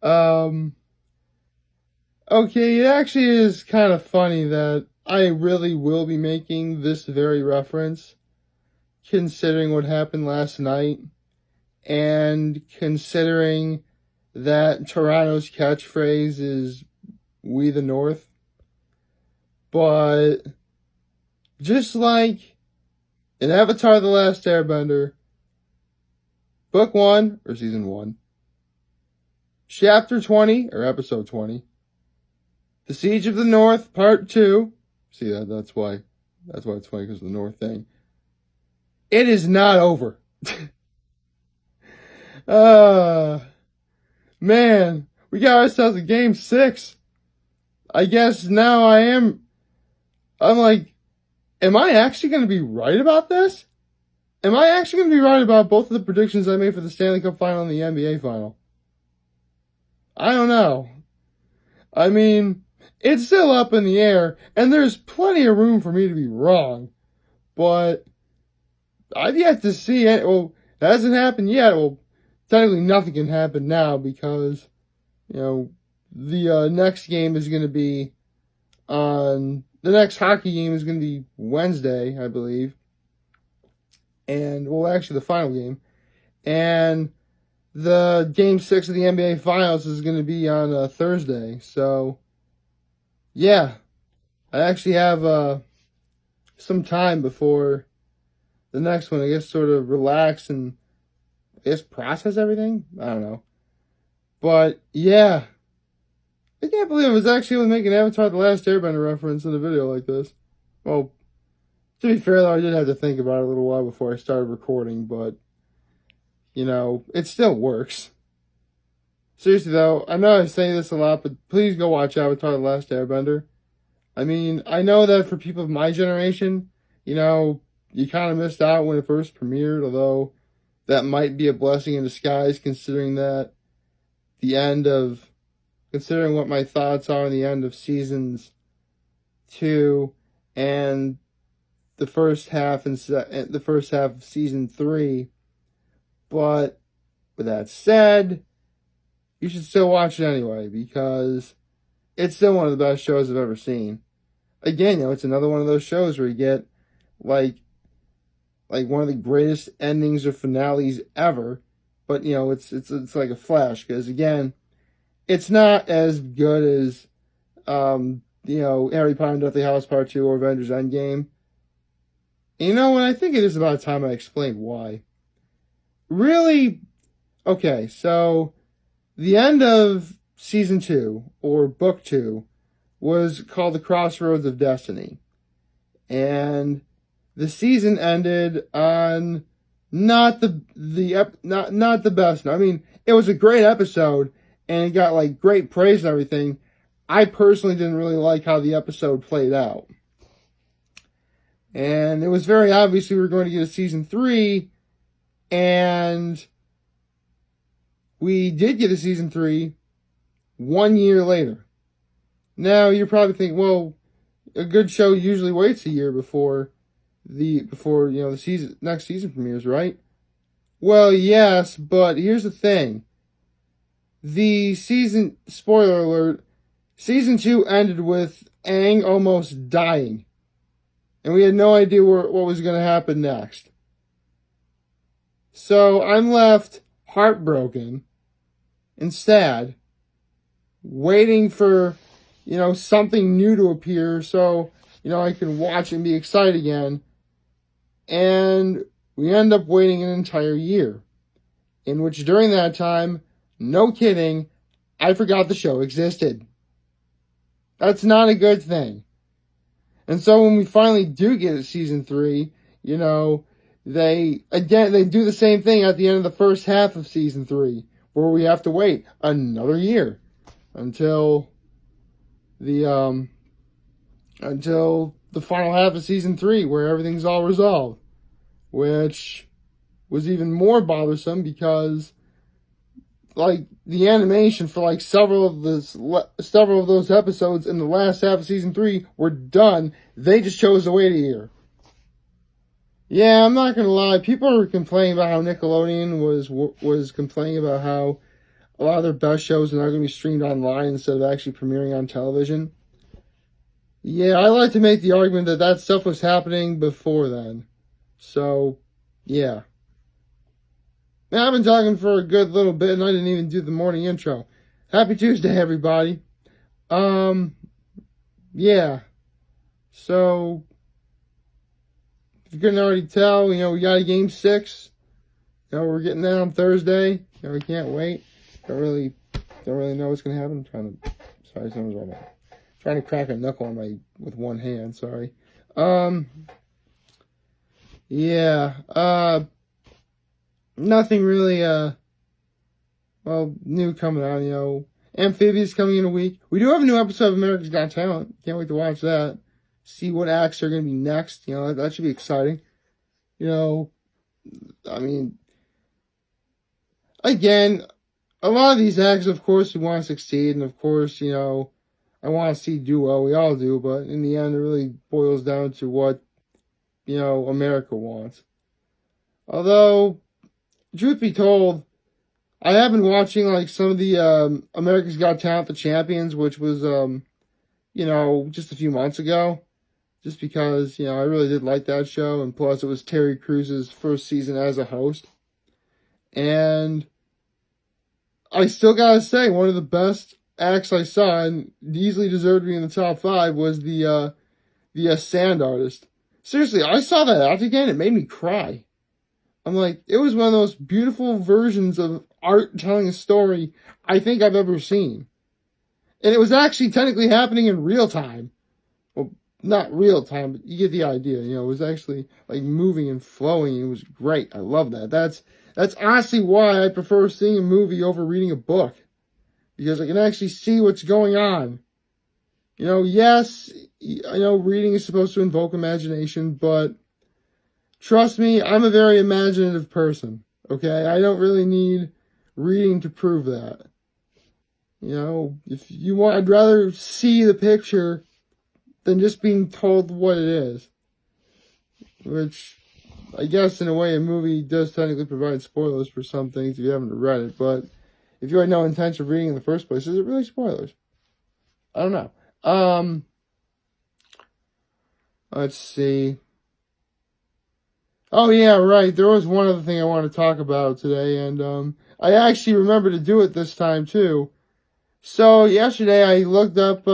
um, okay, it actually is kind of funny that I really will be making this very reference, considering what happened last night, and considering that Toronto's catchphrase is "We the North." But just like in Avatar: The Last Airbender, Book 1, or Season 1, Chapter 20, or Episode 20, The Siege of the North, Part 2, see that's why it's funny, because of the North thing. It is not over. Man, we got ourselves a Game 6. I guess now I'm like, am I actually going to be right about this? Am I actually going to be right about both of the predictions I made for the Stanley Cup Final and the NBA Final? I don't know. I mean, it's still up in the air, and there's plenty of room for me to be wrong. But I've yet to see it. Well, it hasn't happened yet. Well, technically nothing can happen now because, the next game is going to be on... The next hockey game is going to be Wednesday, I believe. And, well, actually the final game. And the Game 6 of the NBA Finals is going to be on Thursday. So, yeah. I actually have some time before the next one. I guess sort of relax and, I guess, process everything? I don't know. But, yeah. I can't believe I was actually able to make an Avatar: The Last Airbender reference in a video like this. Well, to be fair, though, I did have to think about it a little while before I started recording, but, it still works. Seriously, though, I know I say this a lot, but please go watch Avatar: The Last Airbender. I mean, I know that for people of my generation, you kind of missed out when it first premiered, although that might be a blessing in disguise, considering what my thoughts are on the end of seasons 2 and the first half of season 3. But with that said, you should still watch it anyway, because it's still one of the best shows I've ever seen. Again, it's another one of those shows where you get like one of the greatest endings or finales ever, but it's like a flash, because again, it's not as good as, Harry Potter and Deathly Hallows Part 2 or Avengers Endgame. And I think it is about time I explained why. Really, okay, so the end of Season 2, or Book 2, was called The Crossroads of Destiny. And the season ended on not the best. I mean, it was a great episode, and it got, great praise and everything. I personally didn't really like how the episode played out. And it was very obvious we were going to get a Season 3, and we did get a Season 3 1 year later. Now, you're probably thinking, well, a good show usually waits a year before the next season premieres, right? Well, yes, but here's the thing. The season, spoiler alert, Season 2 ended with Aang almost dying. And we had no idea what was going to happen next. So I'm left heartbroken and sad, waiting for, something new to appear so, I can watch and be excited again. And we end up waiting an entire year, in which during that time, no kidding, I forgot the show existed. That's not a good thing. And so when we finally do get a Season 3, they do the same thing at the end of the first half of Season 3, where we have to wait another year until the final half of Season 3, where everything's all resolved, which was even more bothersome because the animation for several of those episodes in the last half of Season 3 were done. They just chose to wait a year. Yeah, I'm not gonna lie. People are complaining about how Nickelodeon was complaining about how a lot of their best shows are now going to be streamed online instead of actually premiering on television. Yeah, I like to make the argument that that stuff was happening before then. So, yeah. Now, I've been talking for a good little bit, and I didn't even do the morning intro. Happy Tuesday, everybody. Yeah. So, if you couldn't already tell, we got a game 6. We're getting that on Thursday. We can't wait. Don't really know what's gonna happen. Sorry, someone's right now. Trying to crack a knuckle with one hand. Sorry. Yeah. Nothing really. New coming on. Amphibious coming in a week. We do have a new episode of America's Got Talent. Can't wait to watch that. See what acts are gonna be next. That should be exciting. Again, a lot of these acts, of course, we want to succeed, and of course, I want to see do well. We all do, but in the end, it really boils down to what, America wants. Although, truth be told, I have been watching, some of the America's Got Talent, The Champions, which was, just a few months ago. Just because, I really did like that show, and plus it was Terry Cruz's first season as a host. And I still gotta say, one of the best acts I saw, and easily deserved to be in the top 5, was the sand artist. Seriously, I saw that act again, it made me cry. I'm like, it was one of the most beautiful versions of art telling a story I think I've ever seen. And it was actually technically happening in real time. Well, not real time, but you get the idea. It was actually moving and flowing. It was great. I love that. That's honestly why I prefer seeing a movie over reading a book. Because I can actually see what's going on. Yes, I know reading is supposed to invoke imagination, but trust me, I'm a very imaginative person. Okay? I don't really need reading to prove that. If you want, I'd rather see the picture than just being told what it is. Which, I guess in a way, a movie does technically provide spoilers for some things if you haven't read it, but if you had no intention of reading in the first place, is it really spoilers? I don't know. Let's see. Oh yeah, right, there was one other thing I want to talk about today, and I actually remembered to do it this time too. So, yesterday I looked up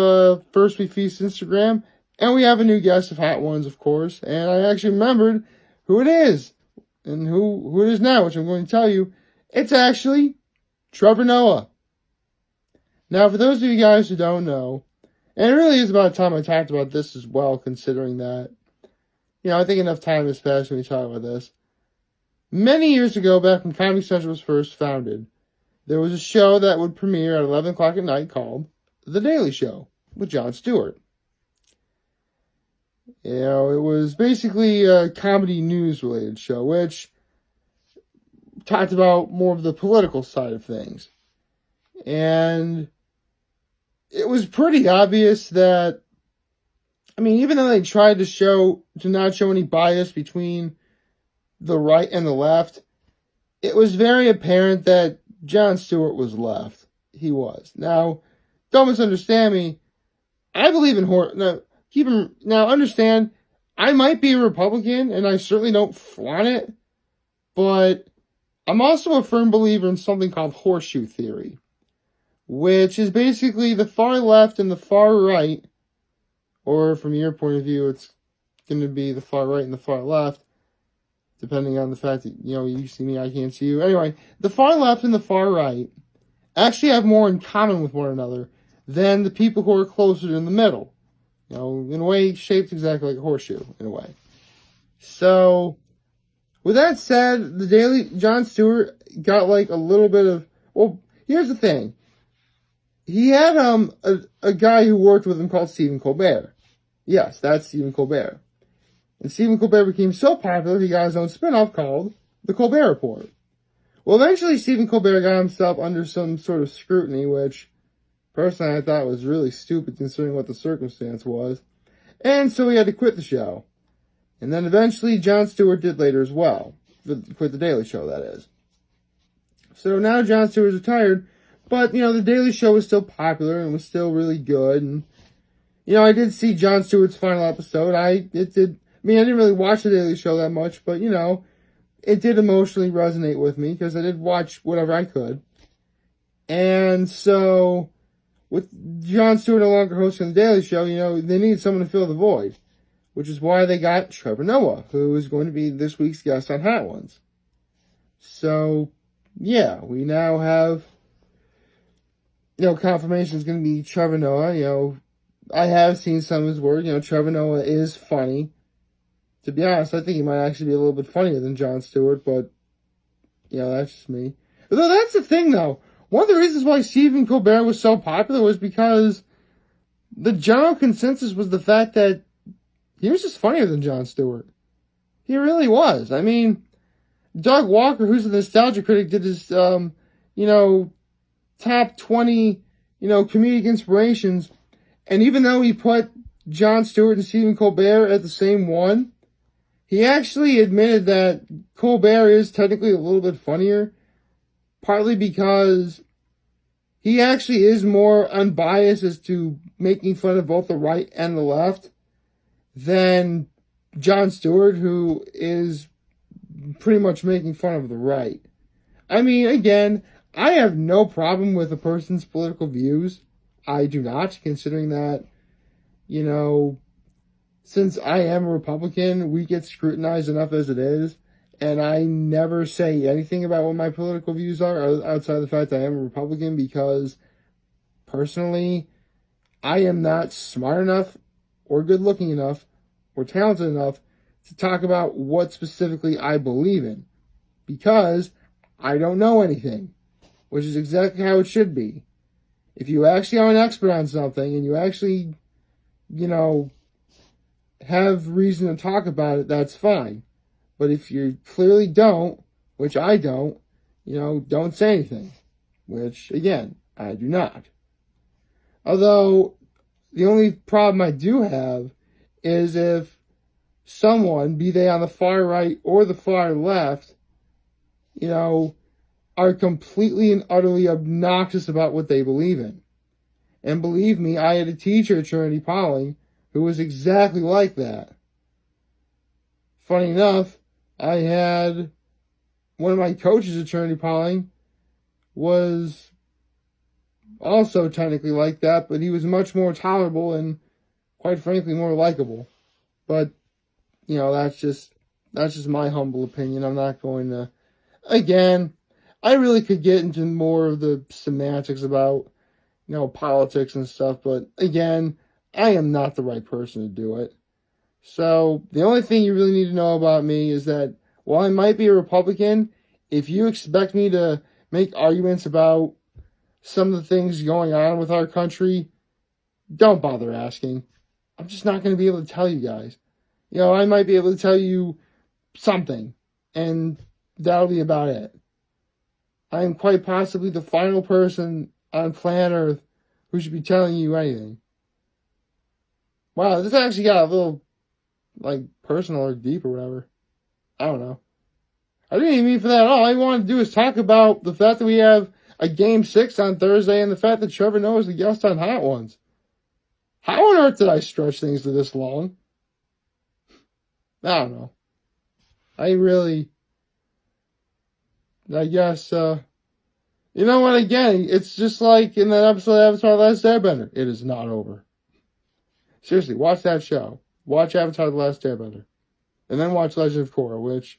First We Feast Instagram, and we have a new guest of Hot Ones, of course, and I actually remembered who it is, and who it is now, which I'm going to tell you. It's actually Trevor Noah. Now, for those of you guys who don't know, and it really is about time I talked about this as well, considering that, I think enough time has passed when we talk about this. Many years ago, back when Comedy Central was first founded, there was a show that would premiere at 11 o'clock at night called The Daily Show with Jon Stewart. It was basically a comedy news-related show, which talked about more of the political side of things. And it was pretty obvious that, even though they tried to not show any bias between the right and the left, it was very apparent that Jon Stewart was left. He was. Now, don't misunderstand me. I believe in horror. Now, understand, I might be a Republican, and I certainly don't flaunt it, but I'm also a firm believer in something called horseshoe theory, which is basically the far left and the far right, or from your point of view, it's going to be the far right and the far left, depending on the fact that, you see me, I can't see you. Anyway, the far left and the far right actually have more in common with one another than the people who are closer in the middle. In a way, shaped exactly like a horseshoe, in a way. So, with that said, Jon Stewart got a little bit of, well, here's the thing. He had a guy who worked with him called Stephen Colbert. Yes, that's Stephen Colbert. And Stephen Colbert became so popular, he got his own spinoff called The Colbert Report. Well, eventually Stephen Colbert got himself under some sort of scrutiny, which, personally, I thought was really stupid considering what the circumstance was. And so he had to quit the show. And then eventually Jon Stewart did later as well. Quit The Daily Show, that is. So now Jon Stewart's retired, But, The Daily Show was still popular and was still really good. And, I did see Jon Stewart's final episode. I didn't really watch The Daily Show that much, but, it did emotionally resonate with me because I did watch whatever I could. And so, with Jon Stewart no longer hosting The Daily Show, they need someone to fill the void, which is why they got Trevor Noah, who is going to be this week's guest on Hot Ones. So, yeah, we now have, confirmation is going to be Trevor Noah. I have seen some of his work. Trevor Noah is funny. To be honest, I think he might actually be a little bit funnier than Jon Stewart, but, that's just me. Although that's the thing, though. One of the reasons why Stephen Colbert was so popular was because the general consensus was the fact that he was just funnier than Jon Stewart. He really was. I mean, Doug Walker, who's a nostalgia critic, did his, top 20, comedic inspirations. And even though he put Jon Stewart and Stephen Colbert at the same one, he actually admitted that Colbert is technically a little bit funnier, partly because he actually is more unbiased as to making fun of both the right and the left than Jon Stewart, who is pretty much making fun of the right. I mean, again, I have no problem with a person's political views. I do not, considering that, since I am a Republican, we get scrutinized enough as it is, and I never say anything about what my political views are outside of the fact that I am a Republican because, personally, I am not smart enough or good-looking enough or talented enough to talk about what specifically I believe in because I don't know anything, which is exactly how it should be. If you actually are an expert on something and you actually, have reason to talk about it, that's fine. But if you clearly don't, which I don't, don't say anything. Which, again, I do not. Although, the only problem I do have is if someone, be they on the far right or the far left, are completely and utterly obnoxious about what they believe in. And believe me, I had a teacher at Trinity Pauling who was exactly like that. Funny enough, I had one of my coaches at Trinity Pauling was also technically like that, but he was much more tolerable and, quite frankly, more likable. But, that's just my humble opinion. I'm not going to, again, I really could get into more of the semantics about, politics and stuff, but again, I am not the right person to do it. So, the only thing you really need to know about me is that while I might be a Republican, if you expect me to make arguments about some of the things going on with our country, don't bother asking. I'm just not going to be able to tell you guys. I might be able to tell you something, and that'll be about it. I am quite possibly the final person on planet Earth who should be telling you anything. Wow, this actually got a little, personal or deep or whatever. I don't know. I didn't even mean for that at all. All I wanted to do is talk about the fact that we have a Game 6 on Thursday and the fact that Trevor Noah is the guest on Hot Ones. How on earth did I stretch things to this long? I don't know. I guess, you know what, again, it's just like in that episode of Avatar: The Last Airbender. It is not over. Seriously, watch that show. Watch Avatar: The Last Airbender. And then watch Legend of Korra, which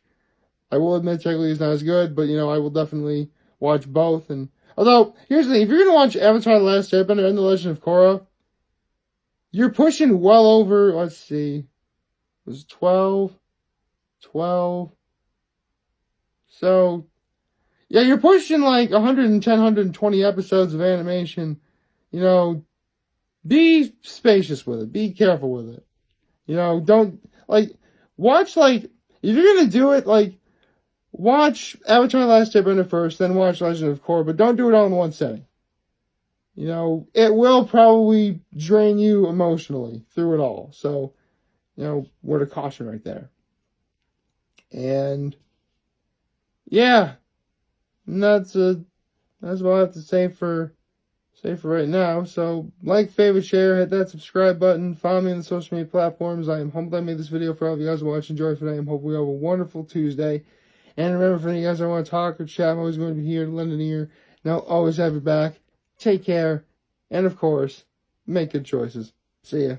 I will admit technically is not as good, but, I will definitely watch both. And although, here's the thing, if you're going to watch Avatar: The Last Airbender and The Legend of Korra, you're pushing well over, let's see, it was 12. So, yeah, you're pushing 110, 120 episodes of animation. Be spacious with it. Be careful with it. Don't, watch, if you're going to do it, watch Avatar: The Last Airbender first, then watch Legend of Korra, but don't do it all in one setting. It will probably drain you emotionally through it all. So, word of caution right there. And, yeah, that's that's what I have to say for right now. So, like, favorite, share, hit that subscribe button, follow me on the social media platforms. I am humbled I made this video for all of you guys watching. Enjoy for today. I'm hoping you have a wonderful Tuesday. And remember, for any of you guys that want to talk or chat, I'm always going to be here to lend an ear. And I'll always have your back. Take care. And, of course, make good choices. See ya.